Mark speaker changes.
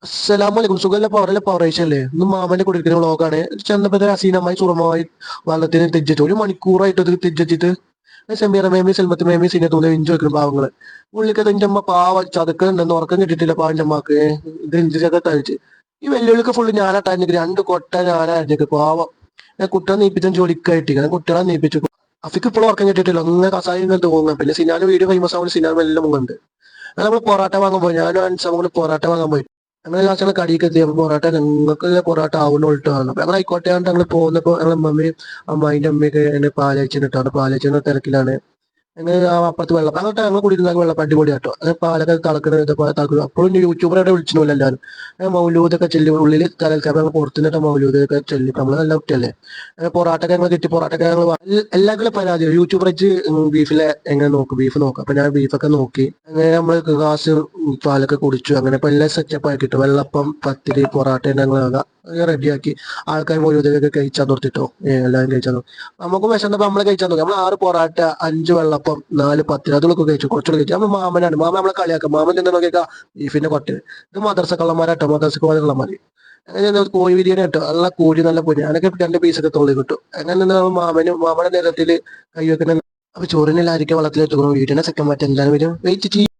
Speaker 1: അസ്സലാമലൈക്കും സുഖല്ല പവറല്ലേ പവറേഷല്ലേ ഇന്ന് മാമന്റെ കുടിക്കുന്ന വ്ളോഗാണ് ചെന്നപ്പോ അസീനമായി സുറമായി വള്ളത്തിന് തെജിട്ട് ഒരു മണിക്കൂറായിട്ട് അത് തെജിച്ചിട്ട് സെമീറ മേമി സെൽമത്ത് മേമി സീനത്തൂന്ന് ഇഞ്ചി വെക്കുന്ന പാവങ്ങള് പുള്ളിക്കത് എന്റെ അമ്മ പാവ ചതക്കുന്നുണ്ടെന്ന് ഉറക്കം കിട്ടിയിട്ടില്ല പാവന്റെ അമ്മക്ക് ഇത് ഇഞ്ചിയൊക്കെ തളിച്ച് ഈ വെല്ലുവിളിക്ക് ഫുള്ള് ഞാനാട്ടാഞ്ഞിട്ട് രണ്ട് കൊട്ട ഞാനായിരുന്നു പാവം ഞാൻ കുട്ടികളെ നീപ്പിച്ചാൽ ജോലിക്കായിട്ട് ഞാൻ കുട്ടികളെ നീപ്പിച്ചു അഫിക്ക് ഇപ്പോഴും ഉറക്കം കിട്ടിയിട്ടില്ല അങ്ങനെ കസായി തോന്നുന്നു പിന്നെ സിനാല് വീഡിയോ ഫേമസ് ആവുന്ന സിനാൽ എല്ലാം മുമ്പുണ്ട് നമ്മൾ പൊറാട്ട വാങ്ങാൻ പോയി ഞാനും അൻസമൂല് പൊറാട്ട വാങ്ങാൻ പോയി ഞങ്ങൾ ലാസ്റ്റ് കടിയൊക്കെ എത്തി അപ്പൊ പൊറോട്ട ഞങ്ങൾക്ക് പൊറോട്ട ആവുന്നോട്ടാണ് അപ്പൊ ഞങ്ങൾ ആയിക്കോട്ടെ ഞങ്ങൾ പോകുന്നപ്പോ ഞങ്ങൾ മമ്മിയും അമ്മായിന്റെ അമ്മയൊക്കെ എന്നെ പാലയച്ചിട്ടാണ് പാലയച്ചിന്റെ തിരക്കിലാണ് ഞങ്ങൾ അപ്പുറത്ത് വെള്ളം അങ്ങോട്ട് ഞങ്ങൾ കുടിക്കുന്ന വെള്ളം അടിപൊളി കേട്ടോ അത് പാലൊക്കെ തിളക്കണ ഇതേപോലെ തിളക്കണം അപ്പോഴും യൂട്യൂബറെ വിളിച്ചില്ല എല്ലാവരും മൗലൂദൊക്കെ ചെല്ലി ഉള്ളിൽ തലൽക്കാൻ പുറത്തുനിന്നിട്ട് മൗലൂദൊക്കെ ചെല്ലി നമ്മള് നല്ല കുട്ടിയല്ലേ പൊറാട്ടൊക്കെ ഞങ്ങൾ കിട്ടി പൊറാട്ടൊക്കെ ഞങ്ങൾ എല്ലാവർക്കും പരാതി യൂട്യൂബർ വെച്ച് ബീഫിലെ എങ്ങനെ നോക്കും ബീഫ് നോക്കാം അപ്പൊ ഞാൻ ബീഫൊക്കെ നോക്കി അങ്ങനെ നമ്മൾ ഗ്ലാസ് പാലൊക്കെ കുടിച്ചു അങ്ങനെ ഇപ്പൊ എല്ലാം സെറ്റപ്പ് ആക്കി കിട്ടും വെള്ളപ്പം പത്തിരി പൊറാട്ട ഞങ്ങൾ റെഡിയാക്കി ആൾക്കാർ മൗലൂദൊക്കെ കഴിച്ചാൽ നിർത്തിട്ടോ എല്ലാവരും കഴിച്ചാൽ നമുക്ക് വിശന്നപ്പോ നമ്മളെ കഴിച്ചാൽ നോക്കി നമ്മൾ 6 പൊറാട്ട 5 വെള്ളപ്പം 4 പത്തിരി അതൊക്കെ കഴിച്ചു കുറച്ചുകൂടെ കഴിച്ചു നമ്മൾ മാമനാണ് മാമ നമ്മളെ കളിയാക്കാം മാമൻ എന്താ നോക്കിയാ ബീഫിന്റെ കൊട്ടന് ഇത് മദർസ കള്ളന്മാരാട്ടോ മദർസ കള്ളന്മാര് അങ്ങനെ കോഴി ബിരിയാണി കേട്ടോ നല്ല കോഴി നല്ല പൊരി ഞാനൊക്കെ 2 പീസൊക്കെ തൊള്ളി കിട്ടും അങ്ങനെ മാമന്റെ നേരത്തിൽ കൈ വെക്കുന്ന അപ്പൊ ചോറിനെല്ലാം അരിക്കാൻ വെള്ളത്തിലേക്ക് വീട്ടിനെ സെക്കൻഡ് മാറ്റം എന്താണ് വരും വെയിറ്റ് ചെയ്യും.